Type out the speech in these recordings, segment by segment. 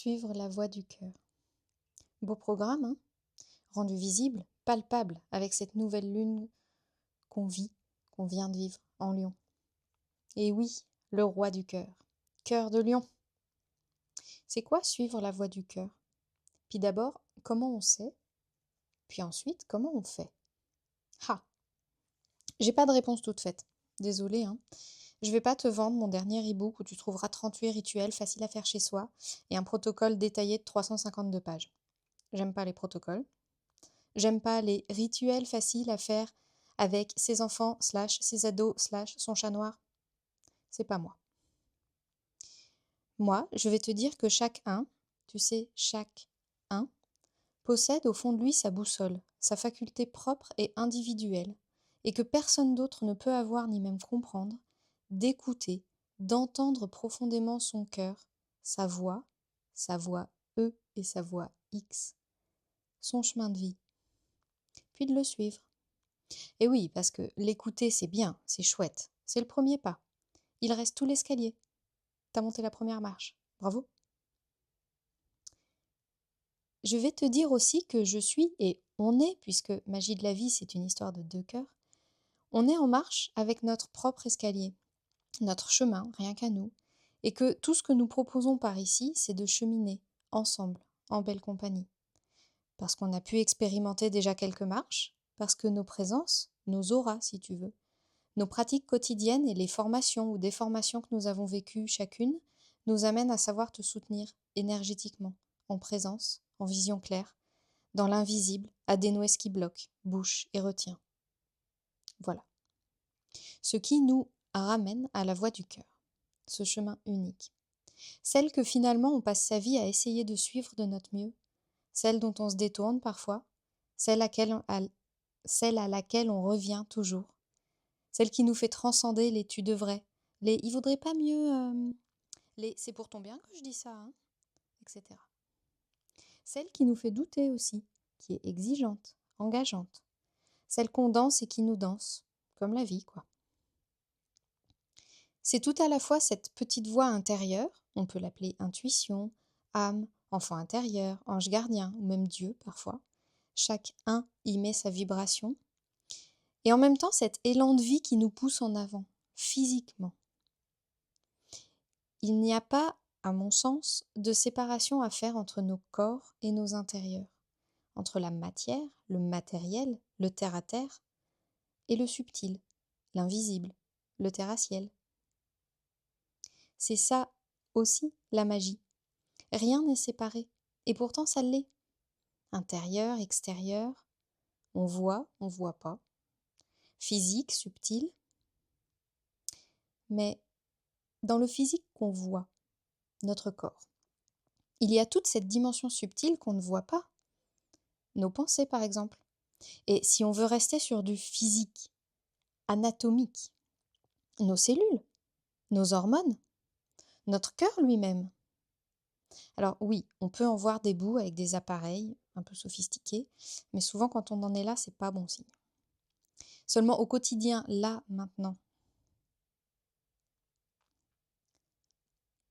suivre la voie du cœur? Beau programme, hein? Rendu visible, palpable, avec cette nouvelle lune qu'on vit, qu'on vient de vivre en Lion. Et oui, le roi du cœur. Cœur de lion. C'est quoi suivre la voie du cœur? Puis d'abord, comment on sait? Puis ensuite, comment on fait? Ah, j'ai pas de réponse toute faite. Désolée, hein. Je vais pas te vendre mon dernier e-book où tu trouveras 38 rituels faciles à faire chez soi et un protocole détaillé de 352 pages. J'aime pas les protocoles. J'aime pas les rituels faciles à faire avec ses enfants, slash, ses ados, slash, son chat noir. C'est pas moi. Moi, je vais te dire que chaque un, tu sais, chaque un, possède au fond de lui sa boussole, sa faculté propre et individuelle, et que personne d'autre ne peut avoir ni même comprendre, d'écouter, d'entendre profondément son cœur, sa voix E et sa voix X, son chemin de vie, puis de le suivre. Et oui, parce que l'écouter, c'est bien, c'est chouette, c'est le premier pas. Il reste tout l'escalier. T'as monté la première marche. Bravo. Je vais te dire aussi que je suis, et on est, puisque Magie de la vie, c'est une histoire de deux cœurs, on est en marche avec notre propre escalier, notre chemin, rien qu'à nous, et que tout ce que nous proposons par ici, c'est de cheminer ensemble, en belle compagnie. Parce qu'on a pu expérimenter déjà quelques marches, parce que nos présences, nos auras, si tu veux, nos pratiques quotidiennes et les formations ou déformations que nous avons vécues chacune nous amènent à savoir te soutenir énergétiquement, en présence, en vision claire, dans l'invisible, à dénouer ce qui bloque, bouche et retient. Voilà. Ce qui nous ramène à la voie du cœur, ce chemin unique. Celle que finalement on passe sa vie à essayer de suivre de notre mieux, celle dont on se détourne parfois, celle à laquelle on revient toujours, celle qui nous fait transcender les tu devrais, les il vaudrait pas mieux, les c'est pour ton bien que je dis ça, hein, etc. Celle qui nous fait douter aussi, qui est exigeante, engageante, celle qu'on danse et qui nous danse, comme la vie, quoi. C'est tout à la fois cette petite voix intérieure, on peut l'appeler intuition, âme, enfant intérieur, ange gardien, ou même Dieu parfois. Chaque un y met sa vibration. Et en même temps, cet élan de vie qui nous pousse en avant, physiquement. Il n'y a pas, à mon sens, de séparation à faire entre nos corps et nos intérieurs, entre la matière, le matériel, le terre-à-terre, et le subtil, l'invisible, le terre-à-ciel. C'est ça aussi la magie. Rien n'est séparé, et pourtant ça l'est. Intérieur, extérieur, on voit pas. Physique, subtil. Mais dans le physique qu'on voit, notre corps, il y a toute cette dimension subtile qu'on ne voit pas. Nos pensées, par exemple. Et si on veut rester sur du physique, anatomique, nos cellules, nos hormones, notre cœur lui-même. Alors oui, on peut en voir des bouts avec des appareils un peu sophistiqués, mais souvent quand on en est là, c'est pas bon signe. Seulement au quotidien, là, maintenant.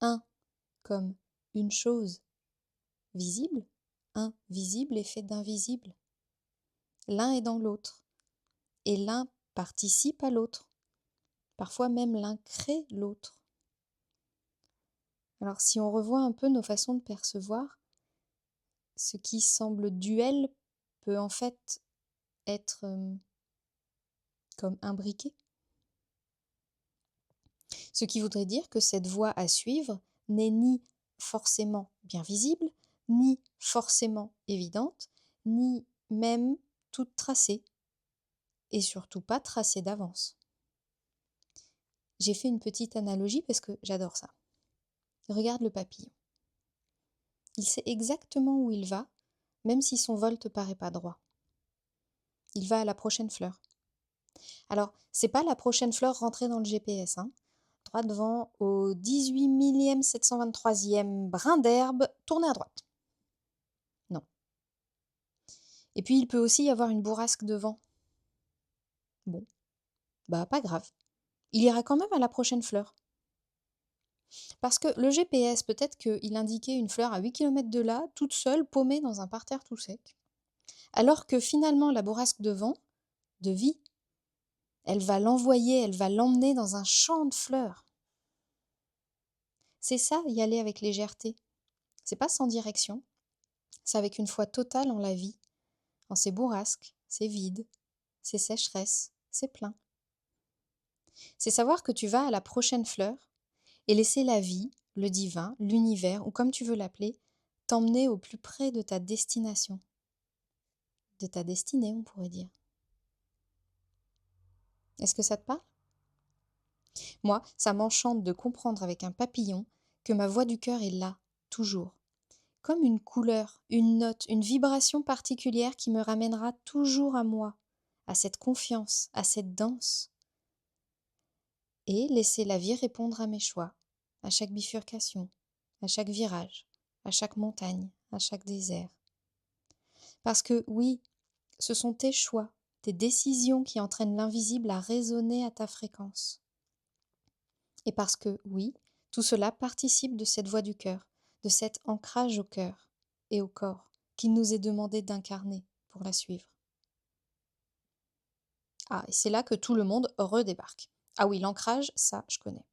Un comme une chose visible, invisible est fait d'invisible. L'un est dans l'autre, et l'un participe à l'autre. Parfois même l'un crée l'autre. Alors si on revoit un peu nos façons de percevoir, ce qui semble duel peut en fait être comme imbriqué. Ce qui voudrait dire que cette voie à suivre n'est ni forcément bien visible, ni forcément évidente, ni même toute tracée, et surtout pas tracée d'avance. J'ai fait une petite analogie parce que j'adore ça. Regarde le papillon. Il sait exactement où il va, même si son vol te paraît pas droit. Il va à la prochaine fleur. Alors, c'est pas la prochaine fleur rentrée dans le GPS, hein. Droit devant au 18 millième 723e brin d'herbe, tournez à droite. Non. Et puis, il peut aussi y avoir une bourrasque de vent. Bon, bah pas grave. Il ira quand même à la prochaine fleur. Parce que le GPS, peut-être qu'il indiquait une fleur à 8 kilomètres de là, toute seule, paumée dans un parterre tout sec. Alors que finalement, la bourrasque de vie, elle va l'envoyer, elle va l'emmener dans un champ de fleurs. C'est ça, y aller avec légèreté. C'est pas sans direction, c'est avec une foi totale en la vie, en ses bourrasques, ses vides, ses sécheresses, ses pleins. C'est savoir que tu vas à la prochaine fleur et laisser la vie, le divin, l'univers, ou comme tu veux l'appeler, t'emmener au plus près de ta destination. De ta destinée, on pourrait dire. Est-ce que ça te parle? Moi, ça m'enchante de comprendre avec un papillon que ma voix du cœur est là, toujours. Comme une couleur, une note, une vibration particulière qui me ramènera toujours à moi, à cette confiance, à cette danse. Et laisser la vie répondre à mes choix, à chaque bifurcation, à chaque virage, à chaque montagne, à chaque désert. Parce que oui, ce sont tes choix, tes décisions qui entraînent l'invisible à résonner à ta fréquence. Et parce que oui, tout cela participe de cette voix du cœur, de cet ancrage au cœur et au corps qu'il nous est demandé d'incarner pour la suivre. Ah, et c'est là que tout le monde redébarque. Ah oui, l'ancrage, ça, je connais.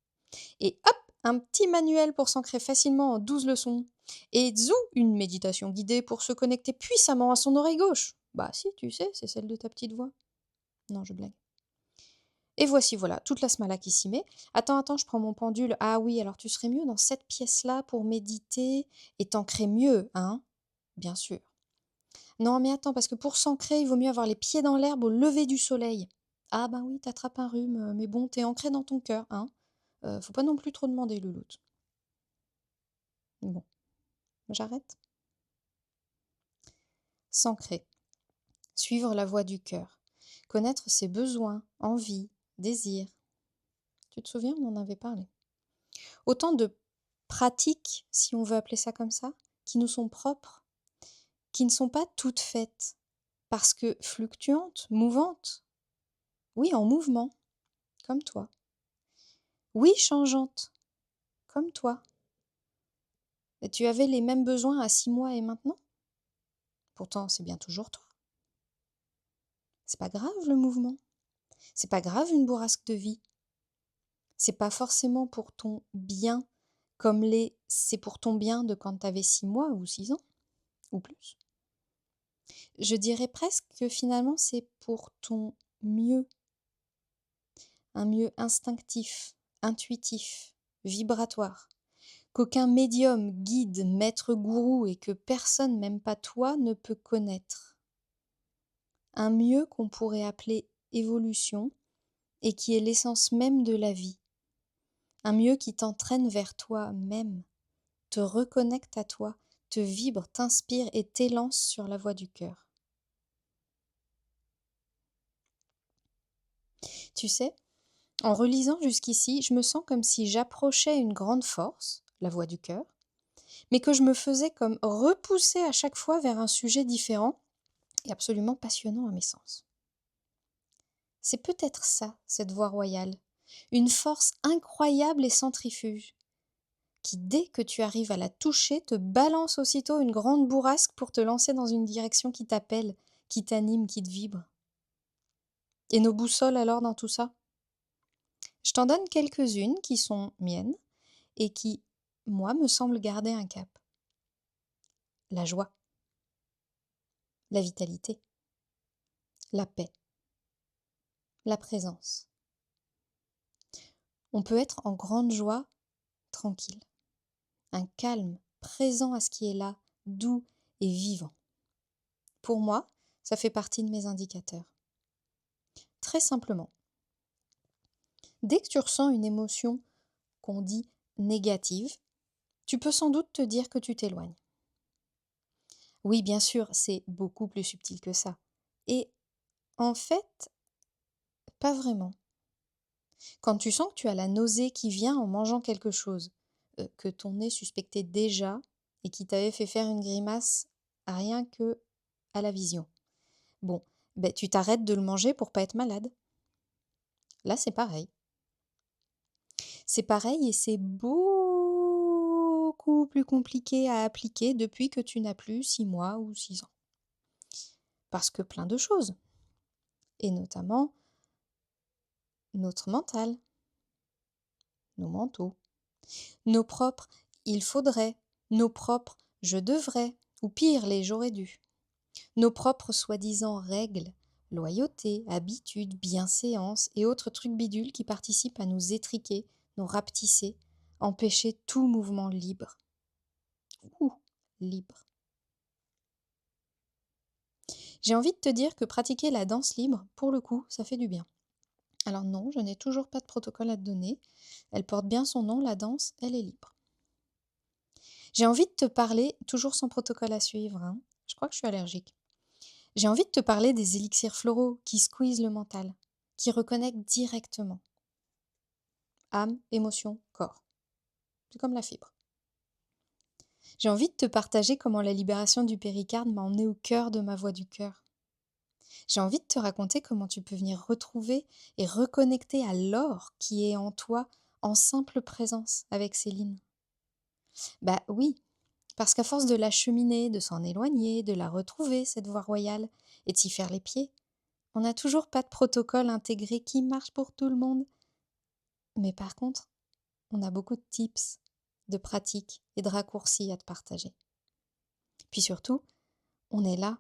Et hop, un petit manuel pour s'ancrer facilement en 12 leçons. Et zou, une méditation guidée pour se connecter puissamment à son oreille gauche. Bah si, tu sais, c'est celle de ta petite voix. Non, je blague. Et voici, voilà, toute la smala qui s'y met. Attends, je prends mon pendule. Ah oui, alors tu serais mieux dans cette pièce-là pour méditer et t'ancrer mieux, hein? Bien sûr. Non, mais attends, parce que pour s'ancrer, il vaut mieux avoir les pieds dans l'herbe au lever du soleil. Ah ben oui, t'attrapes un rhume, mais bon, t'es ancré dans ton cœur, hein? Faut pas non plus trop demander, louloute. Bon, j'arrête. S'ancrer. Suivre la voie du cœur. Connaître ses besoins, envies, désirs. Tu te souviens, on en avait parlé. Autant de pratiques, si on veut appeler ça comme ça, qui nous sont propres, qui ne sont pas toutes faites, parce que fluctuantes, mouvantes, oui, en mouvement, comme toi. Oui, changeantes, comme toi. Et tu avais les mêmes besoins à 6 mois et maintenant? Pourtant, c'est bien toujours toi. C'est pas grave le mouvement. C'est pas grave une bourrasque de vie. C'est pas forcément pour ton bien, comme c'est pour ton bien de quand t'avais 6 mois ou 6 ans, ou plus. Je dirais presque que finalement c'est pour ton mieux, un mieux instinctif, intuitif, vibratoire, qu'aucun médium, guide, maître gourou et que personne, même pas toi, ne peut connaître. Un mieux qu'on pourrait appeler évolution et qui est l'essence même de la vie. Un mieux qui t'entraîne vers toi-même, te reconnecte à toi, te vibre, t'inspire et t'élance sur la voie du cœur. Tu sais, en relisant jusqu'ici, je me sens comme si j'approchais une grande force, la voie du cœur, mais que je me faisais comme repousser à chaque fois vers un sujet différent et absolument passionnant à mes sens. C'est peut-être ça, cette voie royale, une force incroyable et centrifuge, qui dès que tu arrives à la toucher te balance aussitôt une grande bourrasque pour te lancer dans une direction qui t'appelle, qui t'anime, qui te vibre. Et nos boussoles alors dans tout ça? Je t'en donne quelques-unes qui sont miennes et qui, moi, me semblent garder un cap. La joie, la vitalité, la paix, la présence. On peut être en grande joie, tranquille, un calme, présent à ce qui est là, doux et vivant. Pour moi, ça fait partie de mes indicateurs. Très simplement, dès que tu ressens une émotion qu'on dit négative, tu peux sans doute te dire que tu t'éloignes. Oui, bien sûr, c'est beaucoup plus subtil que ça. Et en fait, pas vraiment. Quand tu sens que tu as la nausée qui vient en mangeant quelque chose, que ton nez suspectait déjà et qui t'avait fait faire une grimace rien que à la vision. Bon, ben, tu t'arrêtes de le manger pour pas être malade. Là, c'est pareil. C'est pareil et c'est beaucoup plus compliqué à appliquer depuis que tu n'as plus 6 mois ou 6 ans. Parce que plein de choses, et notamment notre mental, nos mentaux, nos propres «il faudrait», nos propres «je devrais» ou pire les «j'aurais dû», nos propres soi-disant règles, loyauté, habitudes, bienséance et autres trucs bidules qui participent à nous étriquer, nous rapetisser, empêcher tout mouvement libre. Libre. J'ai envie de te dire que pratiquer la danse libre, pour le coup, ça fait du bien. Alors non, je n'ai toujours pas de protocole à te donner. Elle porte bien son nom, la danse, elle est libre. J'ai envie de te parler, toujours sans protocole à suivre, hein. Je crois que je suis allergique. J'ai envie de te parler des élixirs floraux qui squeezent le mental, qui reconnectent directement. Âme, émotion, corps. C'est comme la fibre. J'ai envie de te partager comment la libération du péricarde m'a emmené au cœur de ma voix du cœur. J'ai envie de te raconter comment tu peux venir retrouver et reconnecter à l'or qui est en toi en simple présence avec Céline. Bah oui, parce qu'à force de la cheminer, de s'en éloigner, de la retrouver, cette voie royale, et de s'y faire les pieds, on n'a toujours pas de protocole intégré qui marche pour tout le monde. Mais par contre, on a beaucoup de tips, de pratiques et de raccourcis à te partager. Puis surtout, on est là,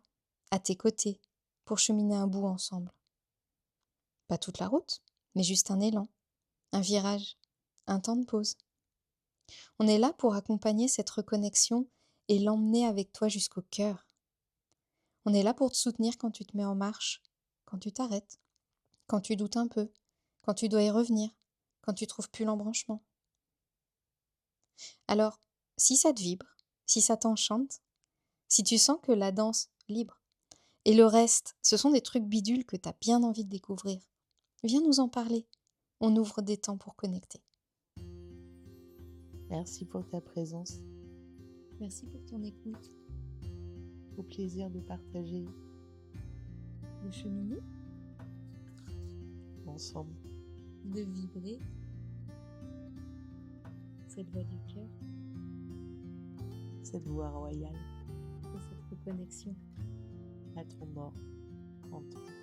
à tes côtés, pour cheminer un bout ensemble. Pas toute la route, mais juste un élan, un virage, un temps de pause. On est là pour accompagner cette reconnexion et l'emmener avec toi jusqu'au cœur. On est là pour te soutenir quand tu te mets en marche, quand tu t'arrêtes, quand tu doutes un peu, quand tu dois y revenir, quand tu trouves plus l'embranchement. Alors, si ça te vibre, si ça t'enchante, si tu sens que la danse libre et le reste, ce sont des trucs bidules que tu as bien envie de découvrir, viens nous en parler. On ouvre des temps pour connecter. Merci pour ta présence. Merci pour ton écoute. Au plaisir de partager De cheminer, ensemble. de vibrer cette voix du cœur, Cette voix royale et cette reconnexion. à ton or en toi.